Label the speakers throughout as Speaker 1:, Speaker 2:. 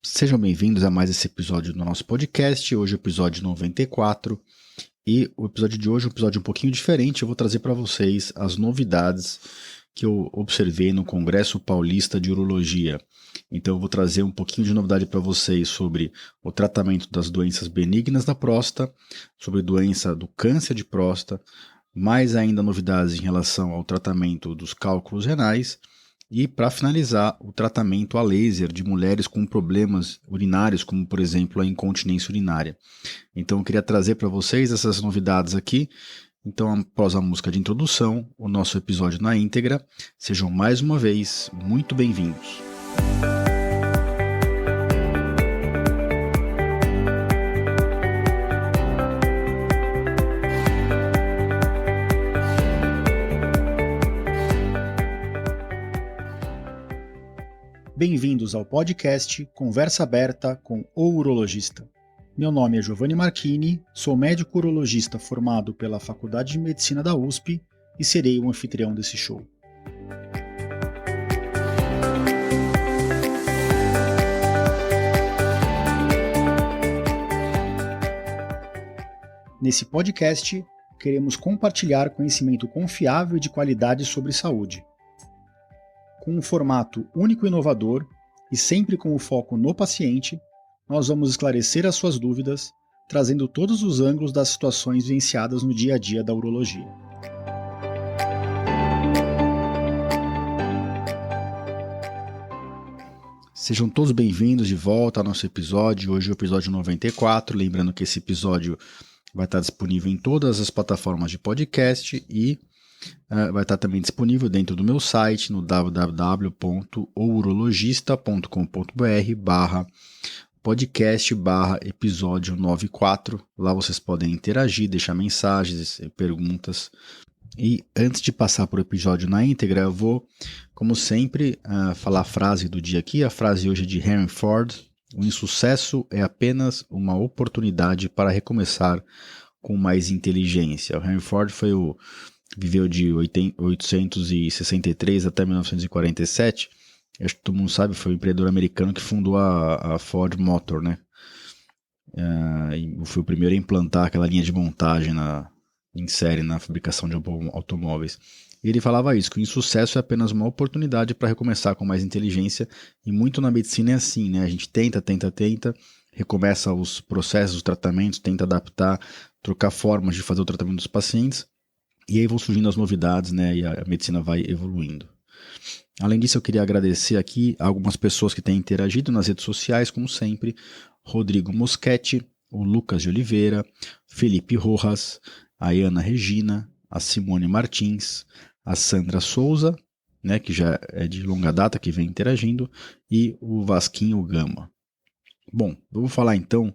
Speaker 1: Sejam bem-vindos a mais esse episódio do nosso podcast. Hoje é o episódio 94 e o episódio de hoje é um episódio um pouquinho diferente. Eu vou trazer para vocês as novidades que eu observei no Congresso Paulista de Urologia. Então eu vou trazer um pouquinho de novidade para vocês sobre o tratamento das doenças benignas da próstata, sobre doença do câncer de próstata, mais ainda novidades em relação ao tratamento dos cálculos renais. E, para finalizar, o tratamento a laser de mulheres com problemas urinários, como, por exemplo, a incontinência urinária. Então, eu queria trazer para vocês essas novidades aqui. Então, após a música de introdução, o nosso episódio na íntegra. Sejam mais uma vez muito bem-vindos. Bem-vindos ao podcast Conversa Aberta com o Urologista. Meu nome é Giovanni Marchini, sou médico urologista formado pela Faculdade de Medicina da USP e serei o anfitrião desse show. Nesse podcast, queremos compartilhar conhecimento confiável e de qualidade sobre saúde. Com um formato único e inovador, e sempre com o foco no paciente, nós vamos esclarecer as suas dúvidas, trazendo todos os ângulos das situações vivenciadas no dia a dia da urologia. Sejam todos bem-vindos de volta ao nosso episódio. Hoje é o episódio 94, lembrando que esse episódio vai estar disponível em todas as plataformas de podcast e vai estar também disponível dentro do meu site no www.ourologista.com.br/podcast/episódio 94. Lá vocês podem interagir, deixar mensagens, perguntas. E antes de passar para o episódio na íntegra, eu vou, como sempre, falar a frase do dia aqui. A frase hoje é de Henry Ford: o insucesso é apenas uma oportunidade para recomeçar com mais inteligência. O Henry Ford viveu de 1863 até 1947. Acho que todo mundo sabe, foi o empreendedor americano que fundou a Ford Motor, né? Foi o primeiro a implantar aquela linha de montagem em série na fabricação de automóveis. E ele falava isso, que o insucesso é apenas uma oportunidade para recomeçar com mais inteligência, e muito na medicina é assim, né? A gente tenta, recomeça os processos, os tratamentos, tenta adaptar, trocar formas de fazer o tratamento dos pacientes, e aí vão surgindo as novidades, né? E a medicina vai evoluindo. Além disso, eu queria agradecer aqui a algumas pessoas que têm interagido nas redes sociais, como sempre: Rodrigo Moschetti, o Lucas de Oliveira, Felipe Rojas, a Ana Regina, a Simone Martins, a Sandra Souza, né, que já é de longa data, que vem interagindo, e o Vasquinho Gama. Bom, vamos falar então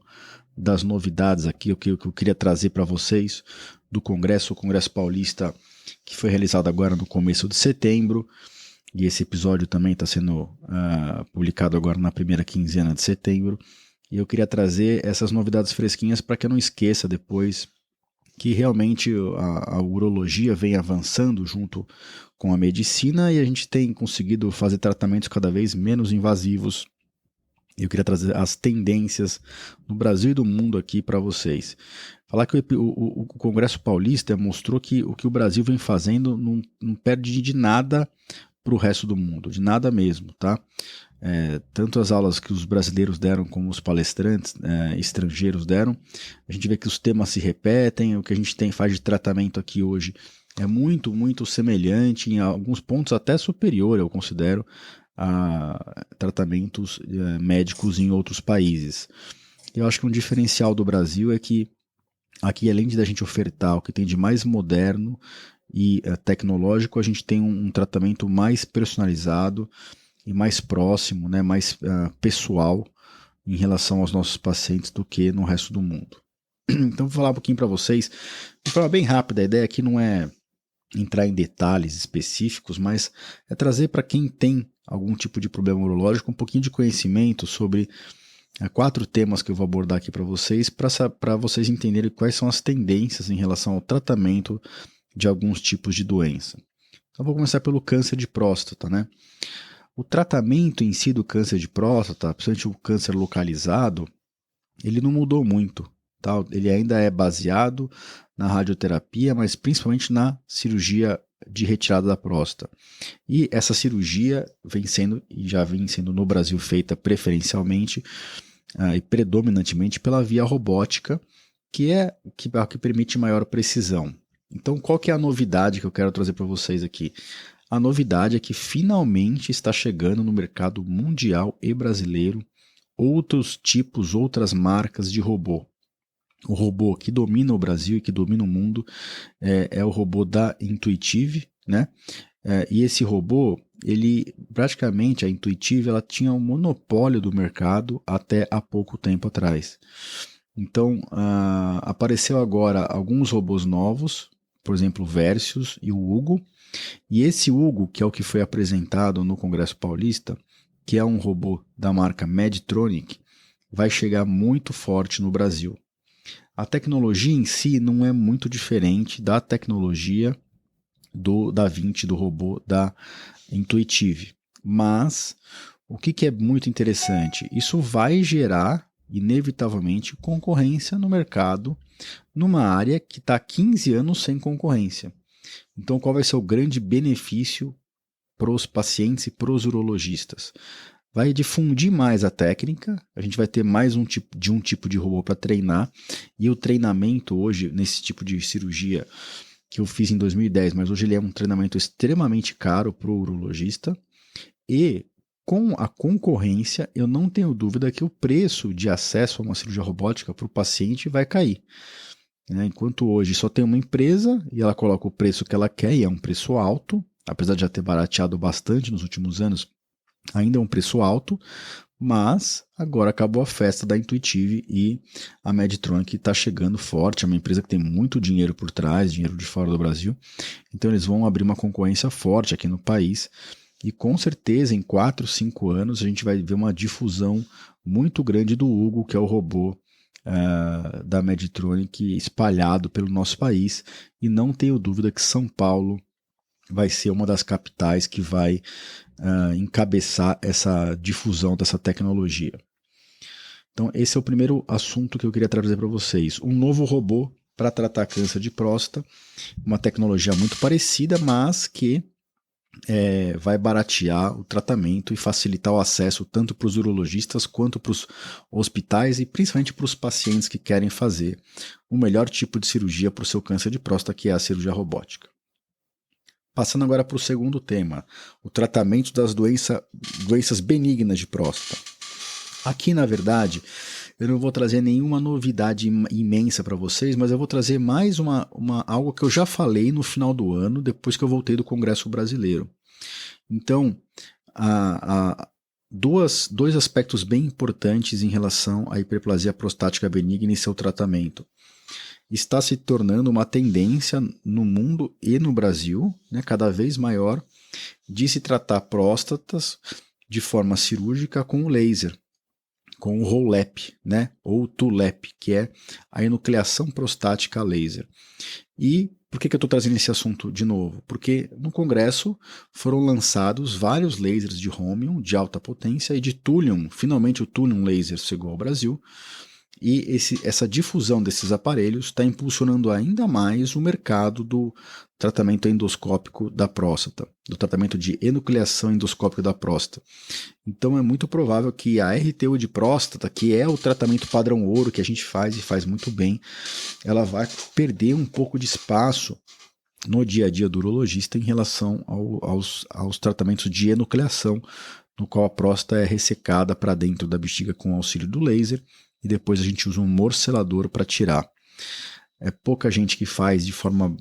Speaker 1: das novidades aqui, o que eu queria trazer para vocês do Congresso Paulista, que foi realizado agora no começo de setembro, e esse episódio também está sendo publicado agora na primeira quinzena de setembro, e eu queria trazer essas novidades fresquinhas para que eu não esqueça depois que realmente a urologia vem avançando junto com a medicina e a gente tem conseguido fazer tratamentos cada vez menos invasivos. Eu queria trazer as tendências no Brasil e do mundo aqui para vocês. Falar que o Congresso Paulista mostrou que o que o Brasil vem fazendo não perde de nada para o resto do mundo, de nada mesmo, tá? Tanto as aulas que os brasileiros deram como os palestrantes estrangeiros deram, a gente vê que os temas se repetem, o que a gente faz de tratamento aqui hoje é muito, muito semelhante, em alguns pontos até superior, eu considero, a tratamentos médicos em outros países. Eu acho que um diferencial do Brasil é que aqui, além de a gente ofertar o que tem de mais moderno e tecnológico, a gente tem um tratamento mais personalizado e mais próximo, né, mais pessoal em relação aos nossos pacientes do que no resto do mundo. Então vou falar um pouquinho para vocês, de forma bem rápida. A ideia aqui não é entrar em detalhes específicos, mas é trazer para quem tem algum tipo de problema urológico um pouquinho de conhecimento sobre 4 temas que eu vou abordar aqui para vocês vocês entenderem quais são as tendências em relação ao tratamento de alguns tipos de doença. Então vou começar pelo câncer de próstata, né? O tratamento em si do câncer de próstata, principalmente o câncer localizado, ele não mudou muito. Tá? Ele ainda é baseado na radioterapia, mas principalmente na cirurgia de retirada da próstata. E essa cirurgia vem sendo, e já vem sendo no Brasil feita preferencialmente e predominantemente pela via robótica, que permite maior precisão. Então, qual que é a novidade que eu quero trazer para vocês aqui? A novidade é que finalmente está chegando no mercado mundial e brasileiro outros tipos, outras marcas de robô. O robô que domina o Brasil e que domina o mundo é o robô da Intuitive, né? E esse robô, ele praticamente, a Intuitive, ela tinha um monopólio do mercado até há pouco tempo atrás. Então, apareceu agora alguns robôs novos, por exemplo, o Versus e o Hugo. E esse Hugo, que é o que foi apresentado no Congresso Paulista, que é um robô da marca Medtronic, vai chegar muito forte no Brasil. A tecnologia em si não é muito diferente da tecnologia do Da Vinci, do robô da Intuitive. Mas o que é muito interessante? Isso vai gerar, inevitavelmente, concorrência no mercado, numa área que está há 15 anos sem concorrência. Então, qual vai ser o grande benefício para os pacientes e para os urologistas? Vai difundir mais a técnica, a gente vai ter mais um tipo de robô para treinar, e o treinamento hoje, nesse tipo de cirurgia que eu fiz em 2010, mas hoje ele é um treinamento extremamente caro para o urologista, e com a concorrência, eu não tenho dúvida que o preço de acesso a uma cirurgia robótica para o paciente vai cair. Enquanto hoje só tem uma empresa e ela coloca o preço que ela quer, e é um preço alto, apesar de já ter barateado bastante nos últimos anos, ainda é um preço alto, mas agora acabou a festa da Intuitive e a Medtronic está chegando forte, é uma empresa que tem muito dinheiro por trás, dinheiro de fora do Brasil, então eles vão abrir uma concorrência forte aqui no país e com certeza em 4, 5 anos a gente vai ver uma difusão muito grande do Hugo, que é o robô da Medtronic espalhado pelo nosso país, e não tenho dúvida que São Paulo vai ser uma das capitais que vai encabeçar essa difusão dessa tecnologia. Então esse é o primeiro assunto que eu queria trazer para vocês. Um novo robô para tratar câncer de próstata, uma tecnologia muito parecida, mas que vai baratear o tratamento e facilitar o acesso tanto para os urologistas quanto para os hospitais e principalmente para os pacientes que querem fazer o melhor tipo de cirurgia para o seu câncer de próstata, que é a cirurgia robótica. Passando agora para o segundo tema, o tratamento das doenças benignas de próstata. Aqui, na verdade, eu não vou trazer nenhuma novidade imensa para vocês, mas eu vou trazer mais algo que eu já falei no final do ano, depois que eu voltei do Congresso Brasileiro. Então, dois aspectos bem importantes em relação à hiperplasia prostática benigna e seu tratamento. Está se tornando uma tendência no mundo e no Brasil, cada vez maior, de se tratar próstatas de forma cirúrgica com o laser, com o ROLAP, ou TULAP, que é a enucleação prostática a laser. E por que eu estou trazendo esse assunto de novo? Porque no Congresso foram lançados vários lasers de Holmium de alta potência e de Thulium. Finalmente o Thulium laser chegou ao Brasil. E essa difusão desses aparelhos está impulsionando ainda mais o mercado do tratamento endoscópico da próstata, do tratamento de enucleação endoscópica da próstata. Então é muito provável que a RTU de próstata, que é o tratamento padrão ouro que a gente faz e faz muito bem, ela vai perder um pouco de espaço no dia a dia do urologista em relação aos tratamentos de enucleação, no qual a próstata é ressecada para dentro da bexiga com o auxílio do laser, e depois a gente usa um morcelador para tirar. É pouca gente que faz de forma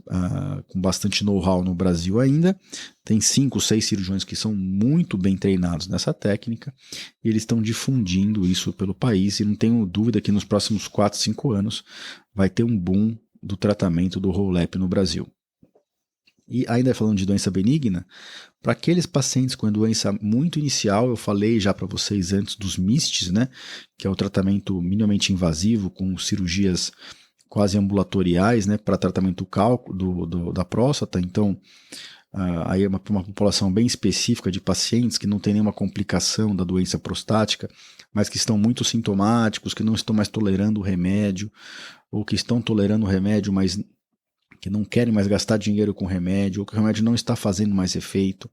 Speaker 1: com bastante know-how no Brasil ainda. Tem 5, 6 cirurgiões que são muito bem treinados nessa técnica e eles estão difundindo isso pelo país, e não tenho dúvida que nos próximos 4, 5 anos vai ter um boom do tratamento do ROLAP no Brasil. E ainda falando de doença benigna, para aqueles pacientes com doença muito inicial, eu falei já para vocês antes dos MISTs, que é o tratamento minimamente invasivo com cirurgias quase ambulatoriais, para tratamento da próstata. Então, aí é uma população bem específica de pacientes que não tem nenhuma complicação da doença prostática, mas que estão muito sintomáticos, que não estão mais tolerando o remédio, ou que estão tolerando o remédio, mas que não querem mais gastar dinheiro com remédio, ou que o remédio não está fazendo mais efeito,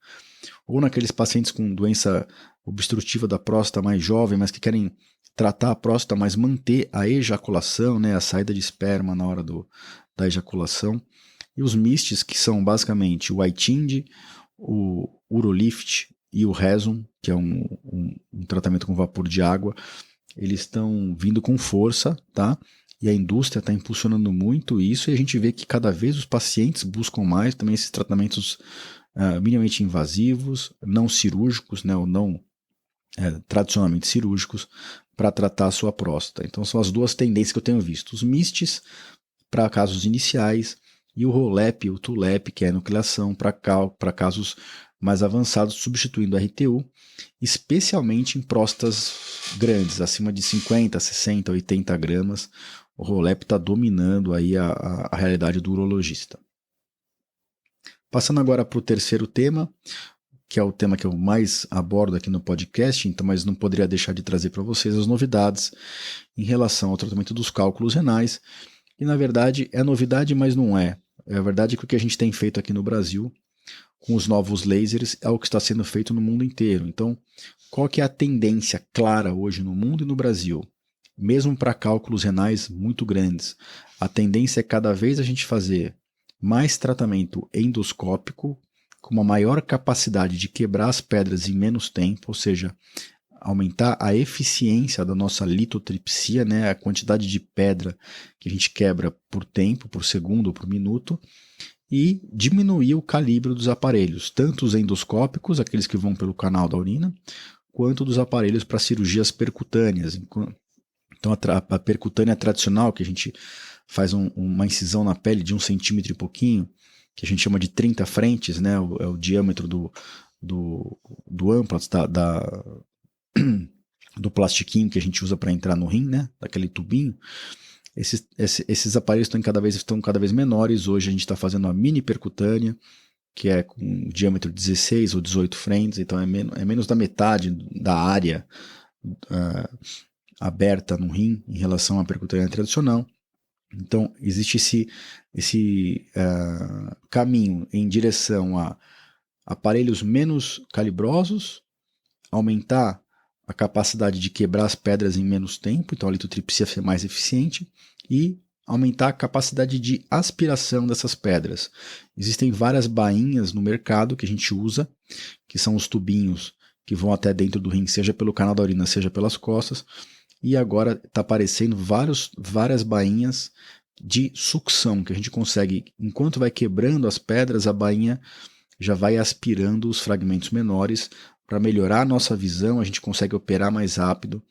Speaker 1: ou naqueles pacientes com doença obstrutiva da próstata mais jovem, mas que querem tratar a próstata, mas manter a ejaculação, né, a saída de esperma na hora da ejaculação. E os MISTs, que são basicamente o iTind, o Urolift e o Rezum, que é um tratamento com vapor de água, eles estão vindo com força, tá? E a indústria está impulsionando muito isso, e a gente vê que cada vez os pacientes buscam mais também esses tratamentos minimamente invasivos, não cirúrgicos, né, ou não tradicionalmente cirúrgicos, para tratar a sua próstata. Então são as duas tendências que eu tenho visto. Os MISTs para casos iniciais e o ROLEP, o TULEP, que é a nucleação para casos mais avançados, substituindo a RTU, especialmente em próstatas grandes, acima de 50, 60, 80 gramas. O ROLEP está dominando aí a realidade do urologista. Passando agora para o terceiro tema, que é o tema que eu mais abordo aqui no podcast, então, mas não poderia deixar de trazer para vocês as novidades em relação ao tratamento dos cálculos renais. E na verdade é novidade, mas não é. É verdade que o que a gente tem feito aqui no Brasil com os novos lasers é o que está sendo feito no mundo inteiro. Então, qual que é a tendência clara hoje no mundo e no Brasil? Mesmo para cálculos renais muito grandes, a tendência é cada vez a gente fazer mais tratamento endoscópico, com uma maior capacidade de quebrar as pedras em menos tempo, ou seja, aumentar a eficiência da nossa litotripsia, né, a quantidade de pedra que a gente quebra por tempo, por segundo ou por minuto, e diminuir o calibre dos aparelhos, tanto os endoscópicos, aqueles que vão pelo canal da urina, quanto dos aparelhos para cirurgias percutâneas. Então a percutânea tradicional, que a gente faz uma incisão na pele de 1 centímetro e pouquinho, que a gente chama de 30 frentes, né, é o diâmetro do amplas do plastiquinho que a gente usa para entrar no rim, né, daquele tubinho. Esses aparelhos estão cada vez menores. Hoje a gente está fazendo a mini percutânea, que é com diâmetro 16 ou 18 frentes, então é menos da metade da área aberta no rim em relação à percutânea tradicional. Então existe esse caminho em direção a aparelhos menos calibrosos, aumentar a capacidade de quebrar as pedras em menos tempo, então a litotripsia ser mais eficiente, e aumentar a capacidade de aspiração dessas pedras. Existem várias bainhas no mercado que a gente usa, que são os tubinhos que vão até dentro do rim, seja pelo canal da urina, seja pelas costas, e agora está aparecendo várias bainhas de sucção, que a gente consegue, enquanto vai quebrando as pedras, a bainha já vai aspirando os fragmentos menores. Para melhorar a nossa visão, a gente consegue operar mais rápido,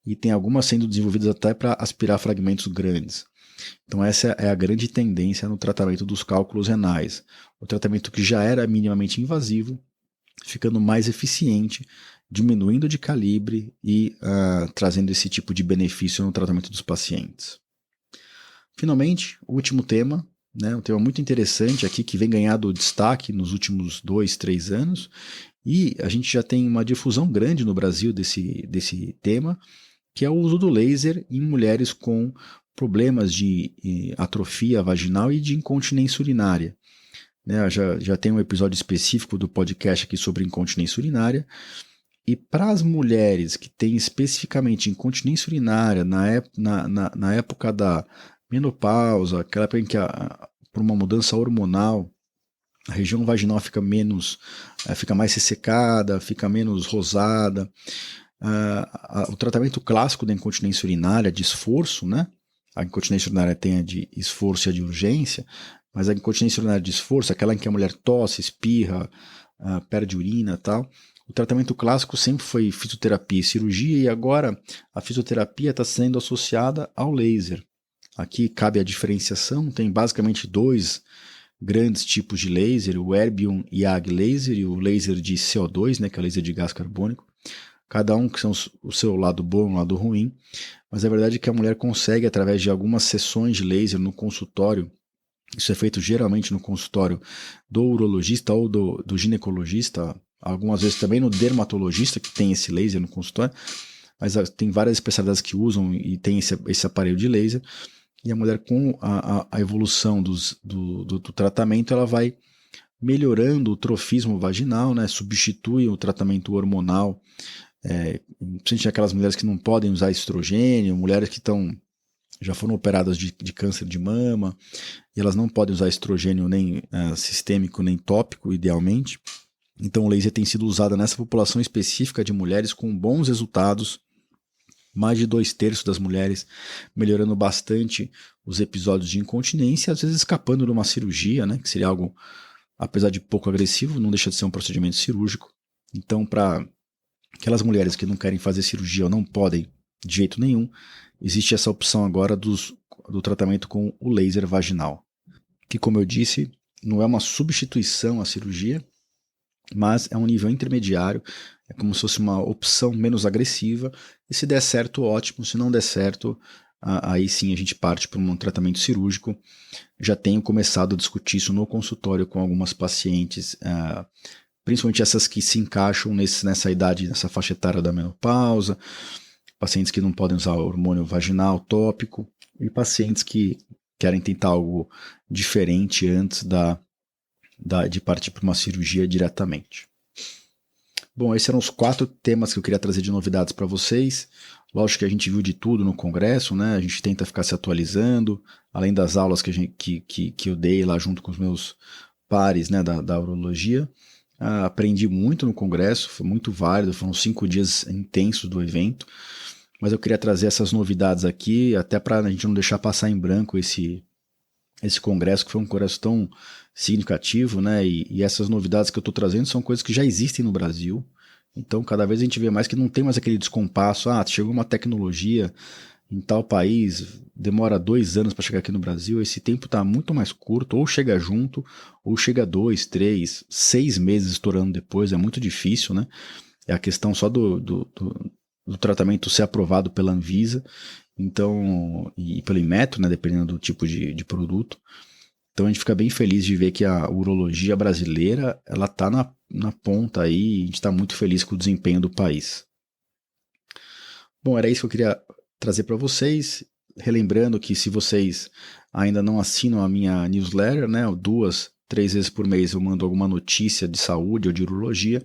Speaker 1: e tem algumas sendo desenvolvidas até para aspirar fragmentos grandes. Então essa é a grande tendência no tratamento dos cálculos renais. O tratamento que já era minimamente invasivo, ficando mais eficiente, diminuindo de calibre e trazendo esse tipo de benefício no tratamento dos pacientes. Finalmente, o último tema, né, um tema muito interessante aqui que vem ganhando destaque nos últimos 2, 3 anos, e a gente já tem uma difusão grande no Brasil desse tema, que é o uso do laser em mulheres com problemas de atrofia vaginal e de incontinência urinária. Né, já tem um episódio específico do podcast aqui sobre incontinência urinária, e para as mulheres que têm especificamente incontinência urinária na época da menopausa, aquela época em que por uma mudança hormonal, a região vaginal fica mais ressecada, fica menos rosada. O tratamento clássico da incontinência urinária de esforço, né? A incontinência urinária tem a de esforço e a de urgência, mas a incontinência urinária de esforço, aquela em que a mulher tosse, espirra, perde urina e tal, o tratamento clássico sempre foi fisioterapia e cirurgia, e agora a fisioterapia está sendo associada ao laser. Aqui cabe a diferenciação, tem basicamente 2 grandes tipos de laser, o Erbium YAG laser e o laser de CO2, né, que é o laser de gás carbônico. Cada um que são o seu lado bom e o lado ruim, mas a verdade é que a mulher consegue, através de algumas sessões de laser no consultório, Isso é feito geralmente no consultório do urologista ou do ginecologista, algumas vezes também no dermatologista, que tem esse laser no consultório, mas tem várias especialidades que usam e tem esse aparelho de laser. E a mulher, com a evolução do tratamento, ela vai melhorando o trofismo vaginal, né? Substitui o tratamento hormonal, principalmente aquelas mulheres que não podem usar estrogênio, mulheres que já foram operadas de câncer de mama, e elas não podem usar estrogênio nem sistêmico nem tópico, idealmente. Então o laser tem sido usado nessa população específica de mulheres com bons resultados, mais de 2/3 das mulheres melhorando bastante os episódios de incontinência, às vezes escapando de uma cirurgia, né, que seria algo, apesar de pouco agressivo, não deixa de ser um procedimento cirúrgico. Então, para aquelas mulheres que não querem fazer cirurgia ou não podem de jeito nenhum, existe essa opção agora do tratamento com o laser vaginal, que, como eu disse, não é uma substituição à cirurgia, mas é um nível intermediário, é como se fosse uma opção menos agressiva, e se der certo, ótimo, se não der certo, aí sim a gente parte para um tratamento cirúrgico. Já tenho começado a discutir isso no consultório com algumas pacientes, principalmente essas que se encaixam nessa idade, nessa faixa etária da menopausa, pacientes que não podem usar hormônio vaginal tópico, e pacientes que querem tentar algo diferente antes de partir para uma cirurgia diretamente. Bom, esses eram os 4 temas que eu queria trazer de novidades para vocês. Lógico que a gente viu de tudo no congresso, né? A gente tenta ficar se atualizando, além das aulas que eu dei lá junto com os meus pares, né, da urologia. Aprendi muito no congresso, foi muito válido, foram 5 dias intensos do evento, mas eu queria trazer essas novidades aqui, até para a gente não deixar passar em branco esse congresso, que foi um congresso tão significativo, né? E essas novidades que eu estou trazendo são coisas que já existem no Brasil. Então, cada vez a gente vê mais que não tem mais aquele descompasso. Chegou uma tecnologia em tal país, demora 2 anos para chegar aqui no Brasil. Esse tempo está muito mais curto, ou chega junto, ou chega 2, 3, 6 meses estourando depois. É muito difícil, né? É a questão só do tratamento ser aprovado pela Anvisa. Então, e pelo Inmetro, né, dependendo do tipo de produto. Então a gente fica bem feliz de ver que a urologia brasileira, ela está na ponta aí, e a gente está muito feliz com o desempenho do país. Bom, era isso que eu queria trazer para vocês, relembrando que se vocês ainda não assinam a minha newsletter, né, 2, 3 vezes por mês eu mando alguma notícia de saúde ou de urologia.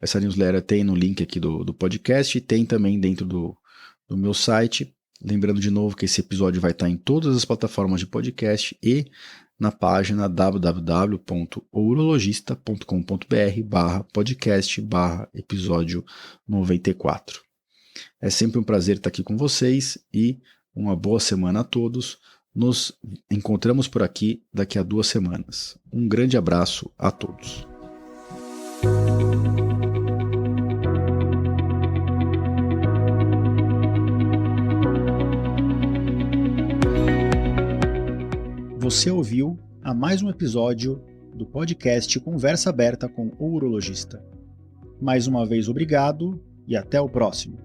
Speaker 1: Essa newsletter tem no link aqui do podcast e tem também dentro do meu site. Lembrando de novo que esse episódio vai estar em todas as plataformas de podcast e na página www.urologista.com.br/podcast/episódio 94. É sempre um prazer estar aqui com vocês e uma boa semana a todos. Nos encontramos por aqui daqui a 2 semanas. Um grande abraço a todos. Você ouviu a mais um episódio do podcast Conversa Aberta com o Urologista. Mais uma vez, obrigado e até o próximo.